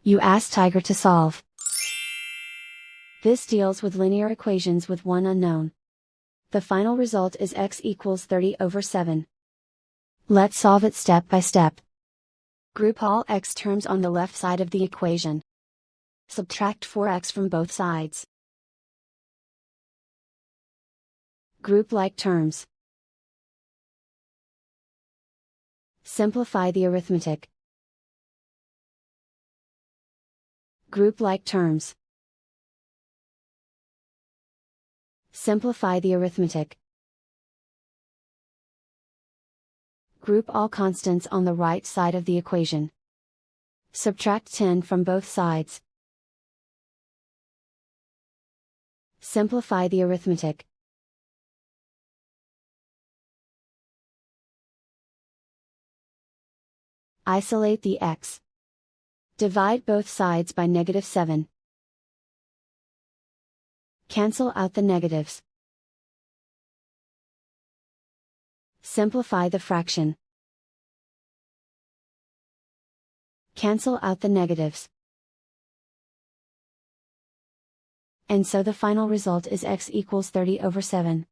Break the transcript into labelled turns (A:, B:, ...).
A: You ask Tiger to solve. This deals with linear equations with one unknown. The final result is x equals 30/7. Let's solve it step by step. Group all x terms on the left side of the equation. Subtract 4x from both sides. Group like terms. Simplify the arithmetic. Group like terms. Simplify the arithmetic. Group all constants on the right side of the equation. Subtract 10 from both sides. Simplify the arithmetic. Isolate the x. Divide both sides by -7. Cancel out the negatives. Simplify the fraction. Cancel out the negatives. And so the final result is x equals 30/7.